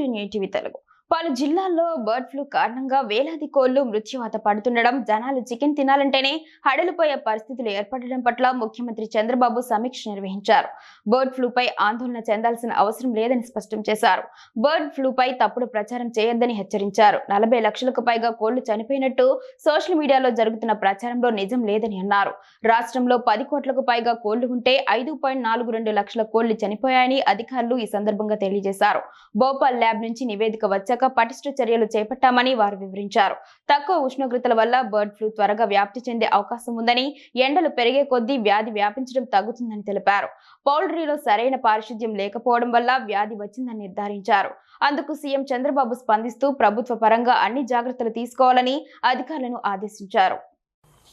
Welcome to new TV Telugu. పలు జిల్లాల్లో bird flu కారణంగా వేలాది కోళ్లు మృత్యువాత పడుతుండడం, జనాలు చికెన్ తినాలంటేనే హడలిపోయే పరిస్థితులు ఏర్పడడం పట్ల ముఖ్యమంత్రి చంద్రబాబు సమీక్ష నిర్వహించారు. బర్డ్ ఫ్లూపై ఆందోళన చెందాల్సిన అవసరం లేదని స్పష్టం చేశారు. బర్డ్ ఫ్లూపై తప్పుడు ప్రచారం చేయొద్దని హెచ్చరించారు. 40 లక్షలకు పైగా కోళ్లు చనిపోయినట్టు సోషల్ మీడియాలో జరుగుతున్న ప్రచారంలో నిజం లేదని అన్నారు. రాష్ట్రంలో 10 కోట్లకు పైగా కోళ్లు ఉంటే 5.42 లక్షల కోళ్లు చనిపోయాయని అధికారులు ఈ సందర్భంగా తెలియజేశారు. భోపాల్ ల్యాబ్ నుంచి నివేదిక వచ్చాక పటిష్ట చర్యలు చేపట్టామని వారు వివరించారు. తక్కువ ఉష్ణోగ్రతల వల్ల బర్డ్ ఫ్లూ త్వరగా వ్యాప్తి చెందే అవకాశం ఉందని, ఎండలు పెరిగే కొద్దీ వ్యాధి వ్యాపించడం తగ్గుతుందని తెలిపారు. పౌల్ట్రీలో సరైన పారిశుద్ధ్యం లేకపోవడం వల్ల వ్యాధి వచ్చిందని నిర్ధారించారు. అందుకు సీఎం చంద్రబాబు స్పందిస్తూ ప్రభుత్వ పరంగా అన్ని జాగ్రత్తలు తీసుకోవాలని అధికారులను ఆదేశించారు.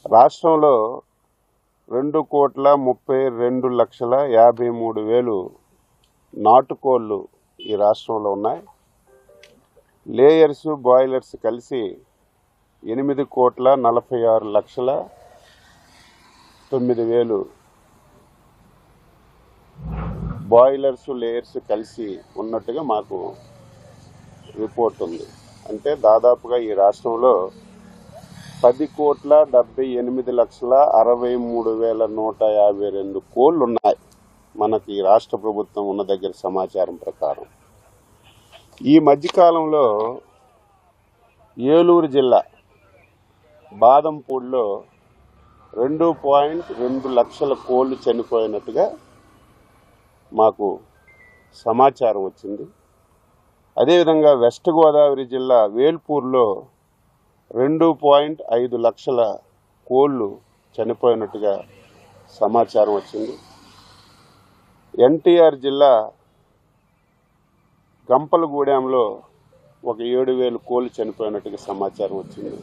రాష్ట్రంలో 2,32,53,000 నాటుకోళ్లు ఈ రాష్ట్రంలో ఉన్నాయి. లేయర్స్ బాయిలర్స్ కలిసి 8,46,09,000 బాయిలర్స్ లేయర్స్ కలిసి ఉన్నట్టుగా మాకు రిపోర్ట్ ఉంది. అంటే దాదాపుగా ఈ రాష్ట్రంలో 10,78,63,152 కోళ్లు ఉన్నాయి. మనకి రాష్ట్ర ప్రభుత్వం ఉన్న దగ్గర సమాచారం ప్రకారం ఈ మధ్యకాలంలో ఏలూరు జిల్లా బాదంపూడిలో 2.2 లక్షల కోళ్లు చనిపోయినట్టుగా మాకు సమాచారం వచ్చింది. అదేవిధంగా వెస్ట్ గోదావరి జిల్లా వేల్పూర్లో 2.5 లక్షల కోళ్లు చనిపోయినట్టుగా సమాచారం వచ్చింది. ఎన్టీఆర్ జిల్లా గంపలగూడెంలో ఒక 7,000 కోళ్లు చనిపోయినట్టుగా సమాచారం వచ్చింది.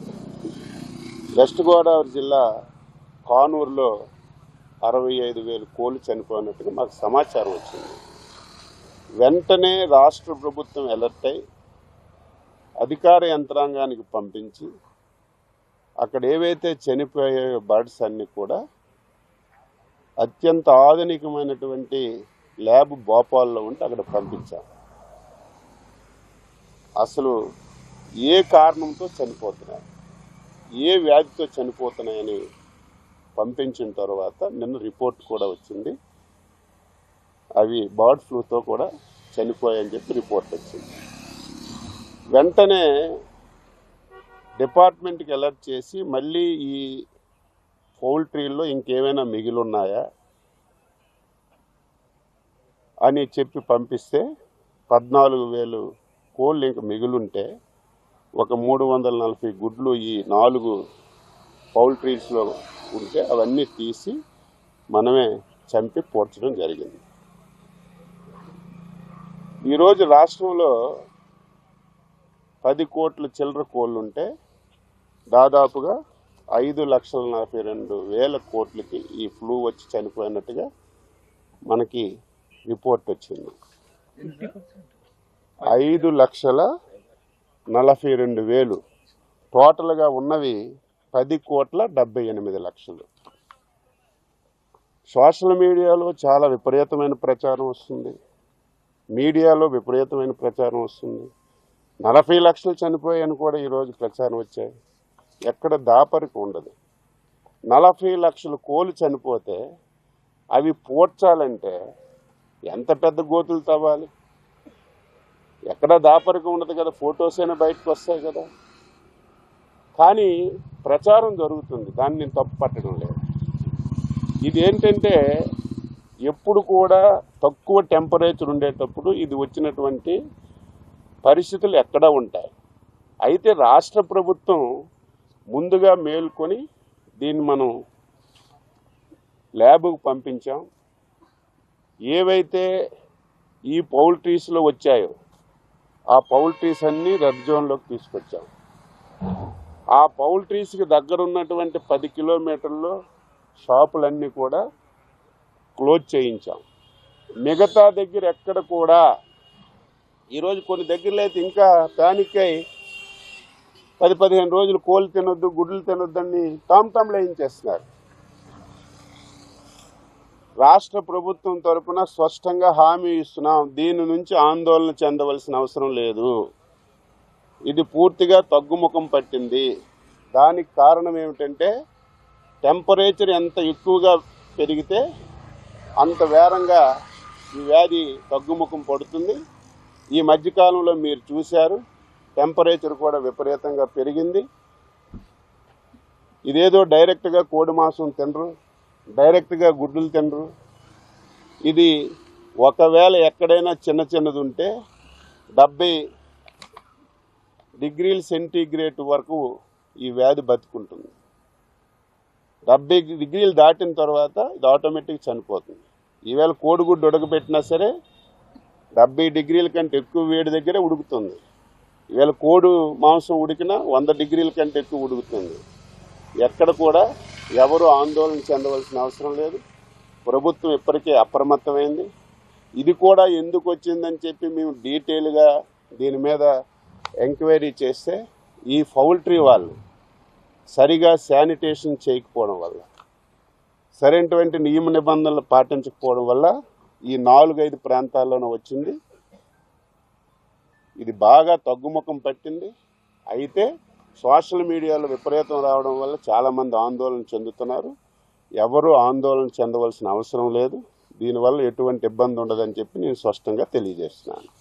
వెస్ట్ గోదావరి జిల్లా కానూరులో 65,000 కోళ్లు చనిపోయినట్టుగా మాకు సమాచారం వచ్చింది. వెంటనే రాష్ట్ర ప్రభుత్వం అలర్ట్ అయి అధికార యంత్రాంగానికి పంపించి అక్కడ ఏవైతే చనిపోయే బర్డ్స్ అన్నీ కూడా అత్యంత ఆధునికమైనటువంటి ల్యాబ్ భోపాల్లో ఉంటే అక్కడ పంపించాం. అసలు ఏ కారణంతో చనిపోతున్నాయి, ఏ వ్యాధితో చనిపోతున్నాయని పంపించిన తర్వాత నిన్న రిపోర్ట్ కూడా వచ్చింది. అవి బర్డ్ ఫ్లూతో కూడా చనిపోయాయని చెప్పి రిపోర్ట్ వచ్చింది. వెంటనే డిపార్ట్మెంట్కి అలర్ట్ చేసి మళ్ళీ ఈ పౌల్ట్రీల్లో ఇంకేమైనా మిగిలి ఉన్నాయా అని చెప్పి పంపిస్తే 14,000 కోళ్ళు ఇంక మిగులుంటే ఒక 340 గుడ్లు ఈ 4 పౌల్ట్రీస్లో ఉంటే అవన్నీ తీసి మనమే చంపి పోర్చడం జరిగింది. ఈరోజు రాష్ట్రంలో 10 కోట్ల చిల్లర కోళ్ళు ఉంటే దాదాపుగా 5,42,000 కోట్లకి ఈ ఫ్లూ వచ్చి చనిపోయినట్టుగా మనకి రిపోర్ట్ వచ్చింది. 5,42,000 టోటల్గా ఉన్నవి 10,78,00,000. సోషల్ మీడియాలో చాలా విపరీతమైన ప్రచారం వస్తుంది, మీడియాలో విపరీతమైన ప్రచారం వస్తుంది. 40 లక్షలు చనిపోయాయని కూడా ఈరోజు ప్రచారం వచ్చాయి. ఎక్కడ దాపరికి ఉండదు. 40 లక్షల కోళ్ళు చనిపోతే అవి పోడ్చాలంటే ఎంత పెద్ద గోతులు తవ్వాలి? ఎక్కడ దాపరికి ఉండదు కదా, ఫొటోస్ అయినా బయటకు వస్తాయి కదా. కానీ ప్రచారం జరుగుతుంది, దాన్ని నేను తప్పు పట్టడం లేదు. ఇది ఏంటంటే ఎప్పుడు కూడా తక్కువ టెంపరేచర్ ఉండేటప్పుడు ఇది వచ్చినటువంటి పరిస్థితులు ఎక్కడ ఉంటాయి. అయితే రాష్ట్ర ప్రభుత్వం ముందుగా మేల్కొని దీన్ని మనం ల్యాబ్కు పంపించాం. ఏవైతే ఈ పౌల్ట్రీస్లో వచ్చాయో ఆ పౌల్ట్రీస్ అన్నీ రెడ్ జోన్లోకి తీసుకొచ్చాం. ఆ పౌల్ట్రీస్కి దగ్గర ఉన్నటువంటి 10 కిలోమీటర్లో షాపులన్నీ కూడా క్లోజ్ చేయించాం. మిగతా దగ్గర ఎక్కడ కూడా ఈరోజు కొన్ని దగ్గరలో అయితే ఇంకా ప్యానిక్ అయి 10-15 రోజులు కోళ్ళు తినొద్దు, గుడ్లు తినొద్దని టామ్టామ్లు వేయించేస్తున్నారు. రాష్ట్ర ప్రభుత్వం తరపున స్పష్టంగా హామీ ఇస్తున్నాం, దీని నుంచి ఆందోళన చెందవలసిన అవసరం లేదు. ఇది పూర్తిగా తగ్గుముఖం పట్టింది. దానికి కారణం ఏమిటంటే టెంపరేచర్ ఎంత ఎక్కువగా పెరిగితే అంత వేగంగా ఈ వ్యాధి తగ్గుముఖం పడుతుంది. ఈ మధ్యకాలంలో మీరు చూశారు, టెంపరేచర్ కూడా విపరీతంగా పెరిగింది. ఇదేదో డైరెక్ట్గా కోడి మాంసం తినరు, డైరెక్ట్గా గుడ్లు తినరు. ఇది ఒకవేళ ఎక్కడైనా చిన్నది ఉంటే 70 డిగ్రీల సెంటీగ్రేడ్ వరకు ఈ వ్యాధి బతుకుంటుంది. 70 డిగ్రీలు దాటిన తర్వాత ఇది ఆటోమేటిక్ చనిపోతుంది. ఈవేళ కోడిగుడ్డు ఉడకబెట్టినా సరే 70 డిగ్రీల కంటే ఎక్కువ వేడి దగ్గరే ఉడుకుతుంది. ఈవేళ కోడి మాంసం ఉడికినా 100 డిగ్రీల కంటే ఎక్కువ ఉడుకుతుంది. ఎక్కడ కూడా ఎవరు ఆందోళన చెందవలసిన అవసరం లేదు. ప్రభుత్వం ఇప్పటికే అప్రమత్తమైంది. ఇది కూడా ఎందుకు వచ్చిందని చెప్పి మేము డీటెయిల్గా దీని మీద ఎంక్వైరీ చేస్తే ఈ పౌల్ట్రీ వాళ్ళు సరిగా శానిటేషన్ చేయకపోవడం వల్ల, సరైనటువంటి నియమ నిబంధనలు పాటించకపోవడం వల్ల ఈ 4-5 ప్రాంతాల్లోనే వచ్చింది. ఇది బాగా తగ్గుముఖం పట్టింది. అయితే సోషల్ మీడియాలో విపరీతం రావడం వల్ల చాలామంది ఆందోళన చెందుతున్నారు. ఎవరు ఆందోళన చెందవలసిన అవసరం లేదు. దీనివల్ల ఎటువంటి ఇబ్బంది ఉండదని చెప్పి నేను స్పష్టంగా తెలియజేస్తున్నాను.